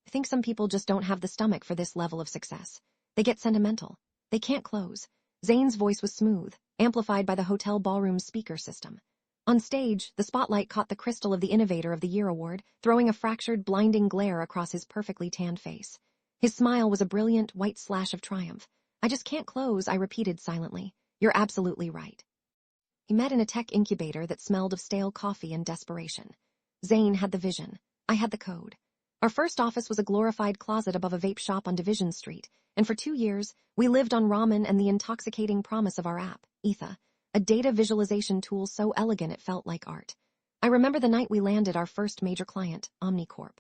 I think some people just don't have the stomach for this level of success. They get sentimental. They can't close. Zane's voice was smooth, amplified by the hotel ballroom's speaker system. On stage, the spotlight caught the crystal of the Innovator of the Year award, throwing a fractured, blinding glare across his perfectly tanned face. His smile was a brilliant, white slash of triumph. I just can't close, I repeated silently. You're absolutely right. He met in a tech incubator that smelled of stale coffee and desperation. Zane had the vision. I had the code. Our first office was a glorified closet above a vape shop on Division Street, and for 2 years, we lived on ramen and the intoxicating promise of our app, Etha, a data visualization tool so elegant it felt like art. I remember the night we landed our first major client, Omnicorp.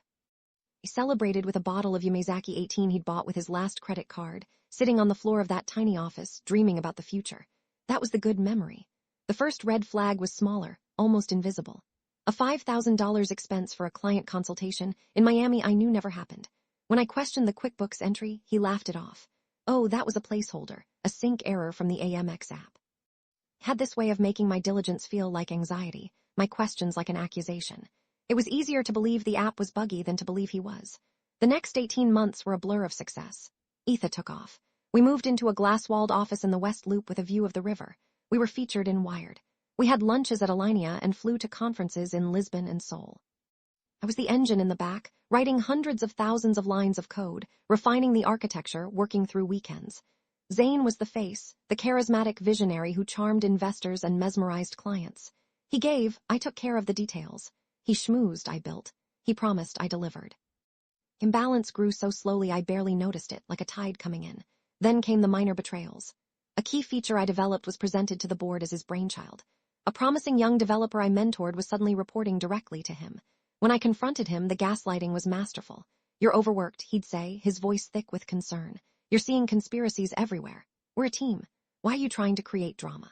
He celebrated with a bottle of Yamazaki 18 he'd bought with his last credit card, sitting on the floor of that tiny office, dreaming about the future. That was the good memory. The first red flag was smaller, almost invisible. A $5,000 expense for a client consultation in Miami I knew never happened. When I questioned the QuickBooks entry, he laughed it off. Oh, that was a placeholder, a sync error from the AMX app. Had this way of making my diligence feel like anxiety, my questions like an accusation. It was easier to believe the app was buggy than to believe he was. The next 18 months were a blur of success. Etha took off. We moved into a glass-walled office in the West Loop with a view of the river. We were featured in Wired. We had lunches at Alinea and flew to conferences in Lisbon and Seoul. I was the engine in the back, writing hundreds of thousands of lines of code, refining the architecture, working through weekends. Zane was the face, the charismatic visionary who charmed investors and mesmerized clients. He gave, I took care of the details. He schmoozed, I built. He promised, I delivered. Imbalance grew so slowly I barely noticed it, like a tide coming in. Then came the minor betrayals. A key feature I developed was presented to the board as his brainchild. A promising young developer I mentored was suddenly reporting directly to him. When I confronted him, the gaslighting was masterful. You're overworked, he'd say, his voice thick with concern. You're seeing conspiracies everywhere. We're a team. Why are you trying to create drama?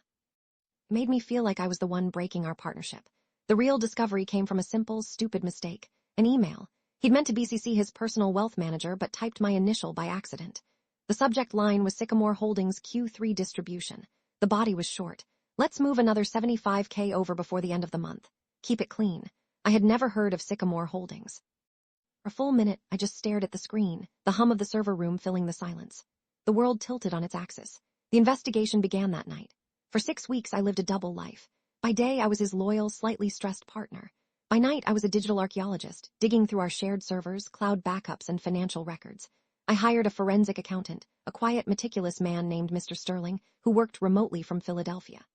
It made me feel like I was the one breaking our partnership. The real discovery came from a simple, stupid mistake. An email. He'd meant to BCC his personal wealth manager, but typed my initial by accident. The subject line was Sycamore Holdings Q3 distribution. The body was short. Let's move another $75K over before the end of the month. Keep it clean. I had never heard of Sycamore Holdings. For a full minute, I just stared at the screen, the hum of the server room filling the silence. The world tilted on its axis. The investigation began that night. For 6 weeks, I lived a double life. By day, I was his loyal, slightly stressed partner. By night, I was a digital archaeologist, digging through our shared servers, cloud backups, and financial records. I hired a forensic accountant, a quiet, meticulous man named Mr. Sterling, who worked remotely from Philadelphia.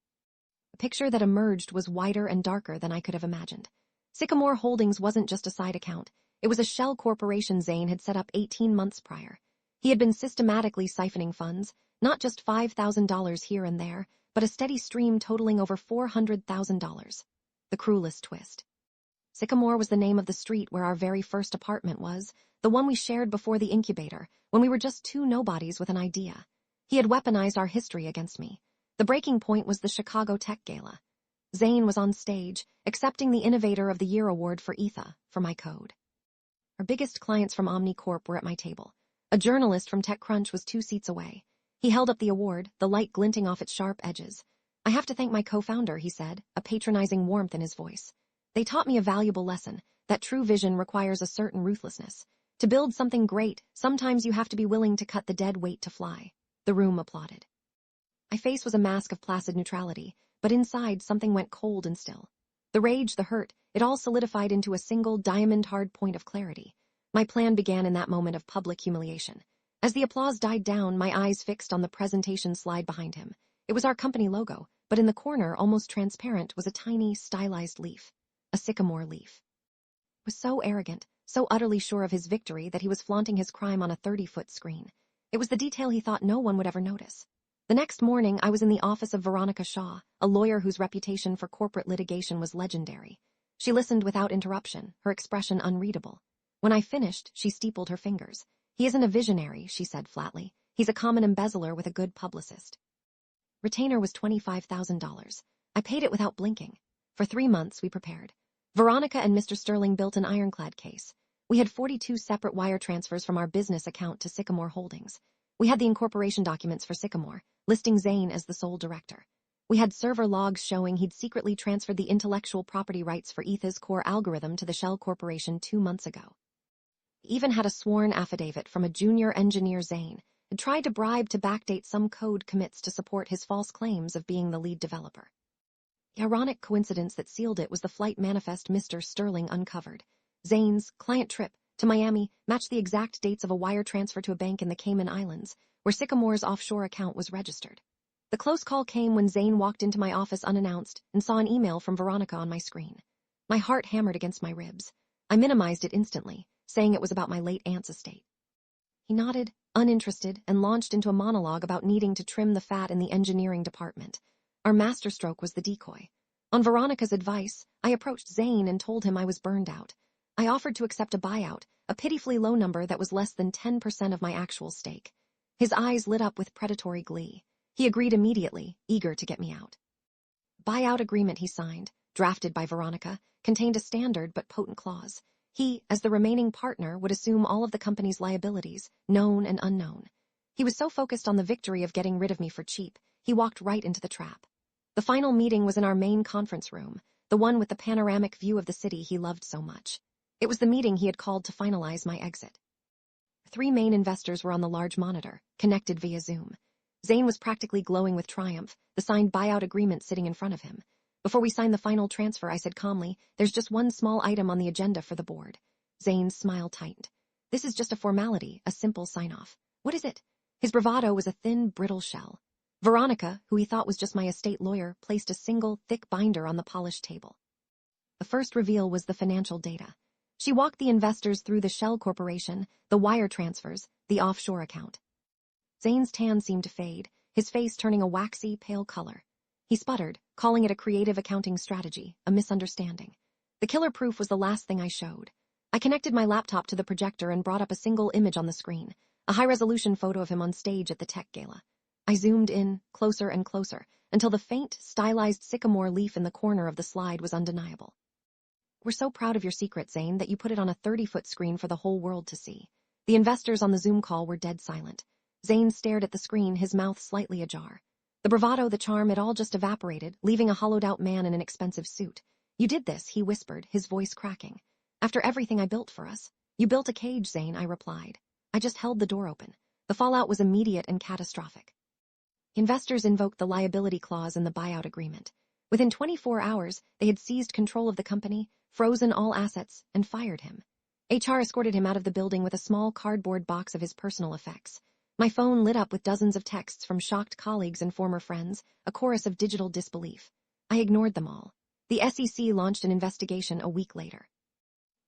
The picture that emerged was wider and darker than I could have imagined. Sycamore Holdings wasn't just a side account. It was a shell corporation Zane had set up 18 months prior. He had been systematically siphoning funds, not just $5,000 here and there, but a steady stream totaling over $400,000. The cruelest twist. Sycamore was the name of the street where our very first apartment was, the one we shared before the incubator, when we were just two nobodies with an idea. He had weaponized our history against me. The breaking point was the Chicago Tech Gala. Zane was on stage, accepting the Innovator of the Year award for Etha, for my code. Our biggest clients from Omnicorp were at my table. A journalist from TechCrunch was 2 seats away. He held up the award, the light glinting off its sharp edges. I have to thank my co-founder, he said, a patronizing warmth in his voice. They taught me a valuable lesson, that true vision requires a certain ruthlessness. To build something great, sometimes you have to be willing to cut the dead weight to fly. The room applauded. My face was a mask of placid neutrality, but inside something went cold and still. The rage, the hurt, it all solidified into a single diamond-hard point of clarity. My plan began in that moment of public humiliation. As the applause died down, my eyes fixed on the presentation slide behind him. It was our company logo, but in the corner, almost transparent, was a tiny, stylized leaf. A sycamore leaf. He was so arrogant, so utterly sure of his victory that he was flaunting his crime on a 30-foot screen. It was the detail he thought no one would ever notice. The next morning, I was in the office of Veronica Shaw, a lawyer whose reputation for corporate litigation was legendary. She listened without interruption, her expression unreadable. When I finished, she steepled her fingers. He isn't a visionary, she said flatly. He's a common embezzler with a good publicist. Retainer was $25,000. I paid it without blinking. For 3 months, we prepared. Veronica and Mr. Sterling built an ironclad case. We had 42 separate wire transfers from our business account to Sycamore Holdings. We had the incorporation documents for Sycamore, listing Zane as the sole director. We had server logs showing he'd secretly transferred the intellectual property rights for Etha's core algorithm to the Shell Corporation 2 months ago. He even had a sworn affidavit from a junior engineer, Zane, and tried to bribe to backdate some code commits to support his false claims of being the lead developer. The ironic coincidence that sealed it was the flight manifest Mr. Sterling uncovered. Zane's client trip to Miami matched the exact dates of a wire transfer to a bank in the Cayman Islands, where Sycamore's offshore account was registered. The close call came when Zane walked into my office unannounced and saw an email from Veronica on my screen. My heart hammered against my ribs. I minimized it instantly, saying it was about my late aunt's estate. He nodded, uninterested, and launched into a monologue about needing to trim the fat in the engineering department. Our masterstroke was the decoy. On Veronica's advice, I approached Zane and told him I was burned out. I offered to accept a buyout, a pitifully low number that was less than 10% of my actual stake. His eyes lit up with predatory glee. He agreed immediately, eager to get me out. Buyout agreement he signed, drafted by Veronica, contained a standard but potent clause. He, as the remaining partner, would assume all of the company's liabilities, known and unknown. He was so focused on the victory of getting rid of me for cheap, he walked right into the trap. The final meeting was in our main conference room, the one with the panoramic view of the city he loved so much. It was the meeting he had called to finalize my exit. 3 main investors were on the large monitor, connected via Zoom. Zane was practically glowing with triumph, the signed buyout agreement sitting in front of him. Before we signed the final transfer, I said calmly, "There's just one small item on the agenda for the board." Zane's smile tightened. "This is just a formality, a simple sign-off." "What is it?" His bravado was a thin, brittle shell. Veronica, who he thought was just my estate lawyer, placed a single, thick binder on the polished table. The first reveal was the financial data. She walked the investors through the shell corporation, the wire transfers, the offshore account. Zane's tan seemed to fade, his face turning a waxy, pale color. He sputtered, calling it a creative accounting strategy, a misunderstanding. The killer proof was the last thing I showed. I connected my laptop to the projector and brought up a single image on the screen, a high-resolution photo of him on stage at the tech gala. I zoomed in, closer and closer, until the faint, stylized sycamore leaf in the corner of the slide was undeniable. "We're so proud of your secret, Zane, that you put it on a 30-foot screen for the whole world to see." The investors on the Zoom call were dead silent. Zane stared at the screen, his mouth slightly ajar. The bravado, the charm, it all just evaporated, leaving a hollowed-out man in an expensive suit. "You did this," he whispered, his voice cracking. "After everything I built for us." "You built a cage, Zane," I replied. "I just held the door open." The fallout was immediate and catastrophic. Investors invoked the liability clause in the buyout agreement. Within 24 hours, they had seized control of the company, frozen all assets, and fired him. HR escorted him out of the building with a small cardboard box of his personal effects. My phone lit up with dozens of texts from shocked colleagues and former friends, a chorus of digital disbelief. I ignored them all. The SEC launched an investigation a week later.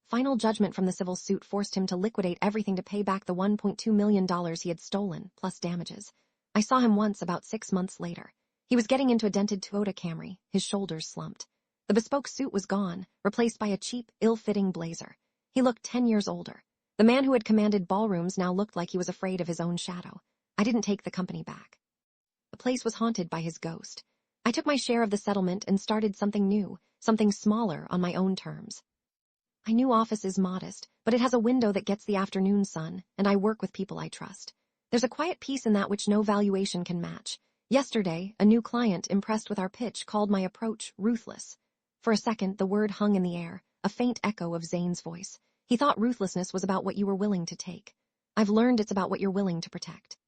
Final judgment from the civil suit forced him to liquidate everything to pay back the $1.2 million he had stolen, plus damages. I saw him once about 6 months later. He was getting into a dented Toyota Camry, his shoulders slumped. The bespoke suit was gone, replaced by a cheap, ill-fitting blazer. He looked 10 years older. The man who had commanded ballrooms now looked like he was afraid of his own shadow. I didn't take the company back. The place was haunted by his ghost. I took my share of the settlement and started something new, something smaller on my own terms. My new office is modest, but it has a window that gets the afternoon sun, and I work with people I trust. There's a quiet peace in that which no valuation can match. Yesterday, a new client, impressed with our pitch, called my approach ruthless. For a second, the word hung in the air, a faint echo of Zane's voice. He thought ruthlessness was about what you were willing to take. I've learned it's about what you're willing to protect.